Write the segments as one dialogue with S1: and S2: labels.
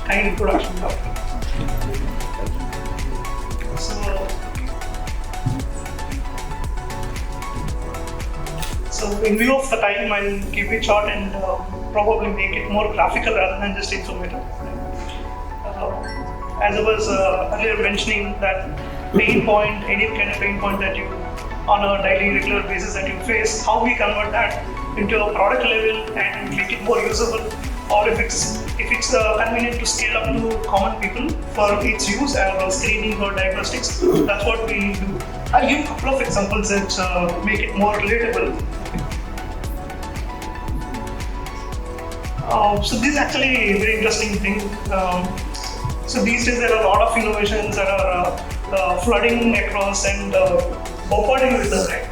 S1: kind introduction. So in view of the time, I'll keep it short and probably make it more graphical rather than just informative. As I was earlier mentioning, that pain point, any kind of pain point that you on a daily regular basis that you face, how we convert that into a product level and make it more usable, or if it's convenient to scale up to common people for its use as screening or diagnostics, that's what we do. I'll give a couple of examples that make it more relatable. So this is actually a very interesting thing. So these days there are a lot of innovations that are flooding across and bombarding with us, right?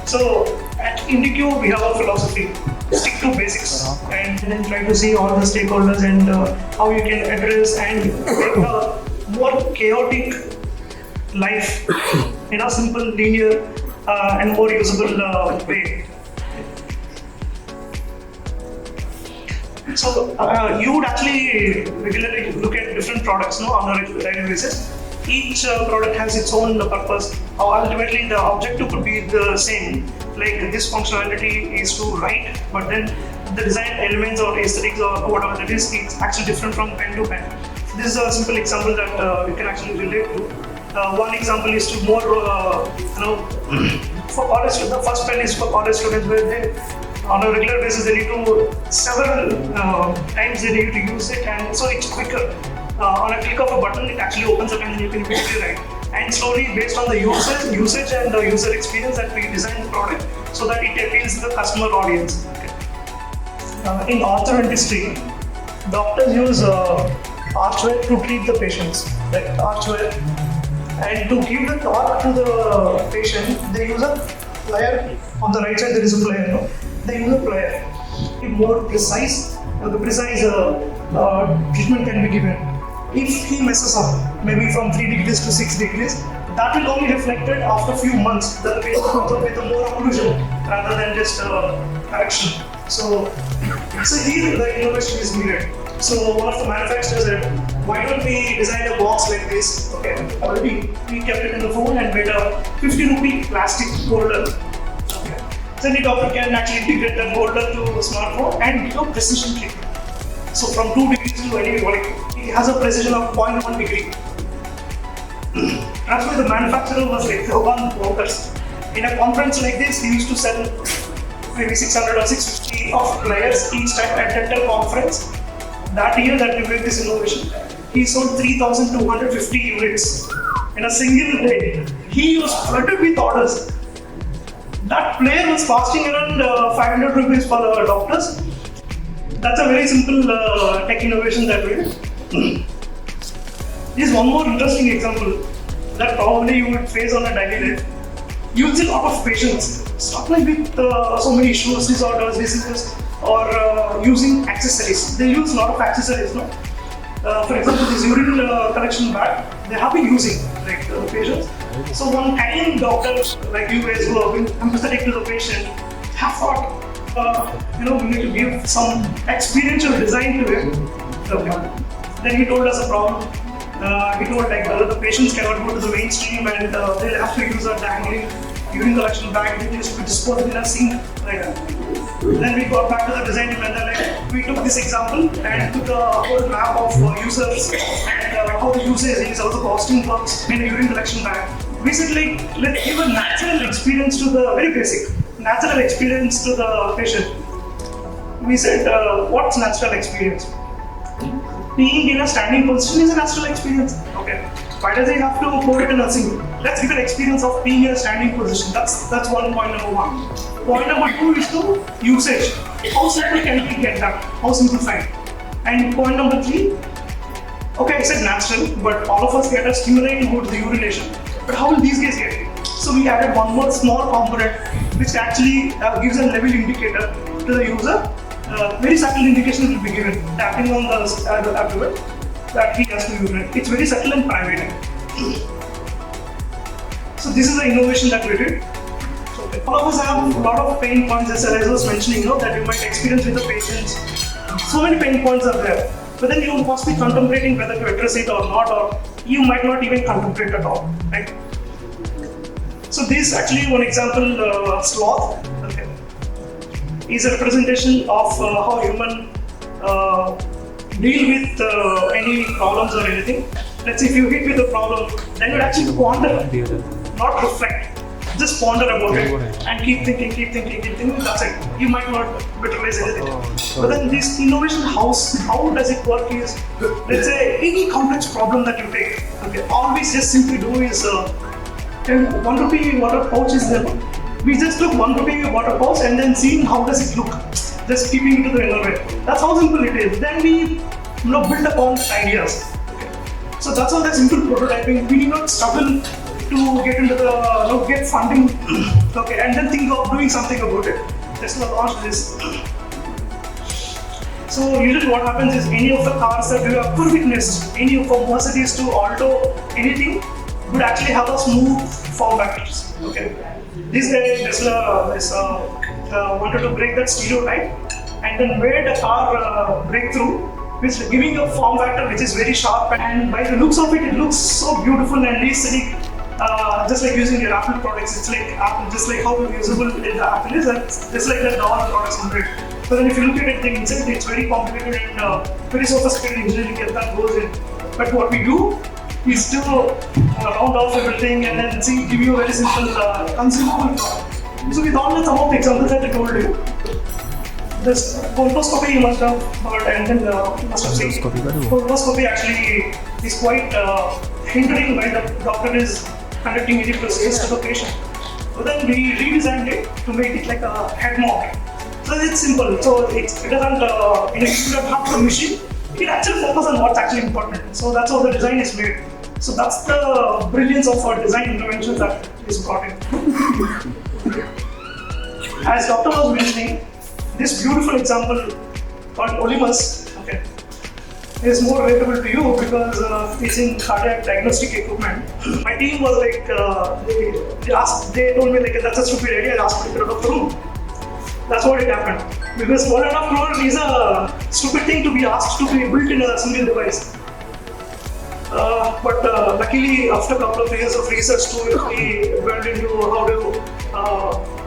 S1: So at INDQ we have a philosophy: stick to basics, and then try to see all the stakeholders and how you can address and make a more chaotic life in a simple, linear, and more usable way. So you would actually regularly look at different products, on a regular basis. Each product has its own purpose. Ultimately, the objective could be the same. Like this functionality is to write, but then the design elements or aesthetics or whatever that is, it's actually different from pen to pen. This is a simple example that you can actually relate to. One example is to more, for college. The first pen is for college students, where they, on a regular basis, they need to several times they need to use it, and so it's quicker. On a click of a button, it actually opens up and you can immediately write. And slowly, based on the usage and the user experience, that we design the product so that it appeals to the customer audience. In orthodontistry, doctors use archware to treat the patients, like archware. And to give the torque to the patient, they use a plier. On the right side, there is a plier. No? They use a plier. More precise, treatment can be given. If he messes up, maybe from 3 degrees to 6 degrees, that will only reflected after a few months. The patient comes up with a more occlusion rather than just correction. So here the innovation is needed. So one of the manufacturers said, why don't we design a box like this? Okay, already we kept it in the phone and made a 50 rupee plastic holder. Okay. So the doctor can actually integrate that holder to a smartphone and give a precision treatment. So from 2 degrees to anywhere, it has a precision of 0.1 degree. That's why the manufacturer was like the one workers. In a conference like this, he used to sell maybe 600 or 650 of pliers each time at dental conference. That year that we made this innovation, he sold 3,250 units in a single day. He was flooded with orders. That player was costing around 500 rupees for the doctors. That's a very simple tech innovation that we did. Here's one more interesting example that probably you would face on a daily life. You will see a lot of patients struggling with so many issues, disorders, diseases, or using accessories. They use a lot of accessories, no? For example, this urine collection bag, they have been using, like patients. So one kind doctor like you guys who have been empathetic to the patient have thought, we need to give some experiential design to it. Then he told us a problem. He told the patients cannot go to the mainstream and they'll have to use a dangling urine collection bag which is disposed in a sink like that. Then we got back to the design team and then we took this example and took a whole map of users and how the usage is, how the costing works in a urine collection bag. We said let's give a natural experience to the, very basic, natural experience to the patient. We said, what's natural experience? Being in a standing position is a natural experience. Okay. Why does he have to put it in a sink? Let's give an experience of being in a standing position. That's one point number one. Point number two is to usage. How simple can we get that? How simplified? And point number three, okay, I said natural, but all of us get a stimuli to go to the urination. But how will these guys get it? So we added one more small component which actually gives a level indicator to the user. Very subtle indication will be given, tapping on the abdomen that he has to urinate. It's very subtle and private. So this is the innovation that we did. So all of us have a lot of pain points, as I was mentioning, that you might experience with the patients. So many pain points are there. but then you must be contemplating whether to address it or not, or you might not even contemplate at all, right? So this is actually one example, sloth, okay, is a representation of how human deal with any problems or anything. Let's say if you hit with a problem, then you actually ponder, not reflect. Just ponder about it and keep thinking, that's it. You might not materialize anything. But then this innovation house, how does it work is, let's say any complex problem that you take, okay, all we just simply do is, 1 rupee water pouch is there. We just took 1 rupee water pouch and then seeing how does it look. Just keeping it to the innovator. That's how simple it is. Then we build upon ideas. Okay. So that's how the simple prototyping. We need not struggle to get into the get funding, okay, and then think of doing something about it. Let's not launch this. So usually what happens is any of the cars that you have witnessed, any of the Mercedes to Alto, anything would actually have a smooth form factors. Okay, this guy Tesla wanted to break that stereotype and then made a car breakthrough, which is giving a form factor which is very sharp, and by the looks of it, it looks so beautiful and aesthetic. Just like using your Apple products, it's like Apple, just like how usable the Apple is, and just like that all the products in it. But then if you look at it, the inside, it's very complicated and very sophisticated engineering that goes in. But what we do is to round off everything and then give you a very simple consumable product. So with all some of the examples that I told you, this colposcopy you must have heard and then you must have seen. Colposcopy actually is quite hindering when the doctor is conducting any procedures to the patient. But then we redesigned it to make it like a head mount. So it's simple. So it doesn't, you don't have the machine. It actually focuses on what's actually important. So that's how the design is made. So that's the brilliance of our design intervention that is brought in. As Doctor was mentioning, this beautiful example called Olemus, okay, is more relatable to you because it's in cardiac diagnostic equipment. My team was like, they told me like that's a stupid idea, I asked me to put it up the room. That's what it happened. Because 1.5 crore is a stupid thing to be asked to be built in a single device. But luckily, after a couple of years of research too, we went into how to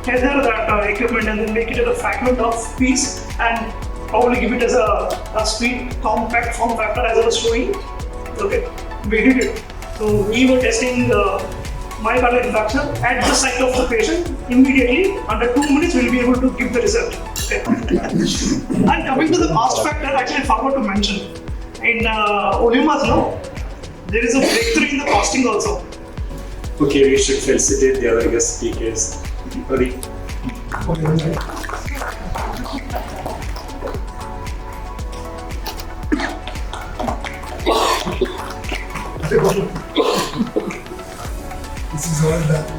S1: tether that equipment and then make it as a fragment of piece and probably give it as a sweet compact form factor as I was showing. Okay, we did it. So we were testing myocardial infarction at the site of the patient. Immediately, under 2 minutes, we'll be able to give the result. Okay. And coming to the cost factor, actually I forgot to mention. In Olemus, there is a breakthrough in the costing also.
S2: Okay, we should felicitate the other guest speakers. Hurry.
S3: This is all done.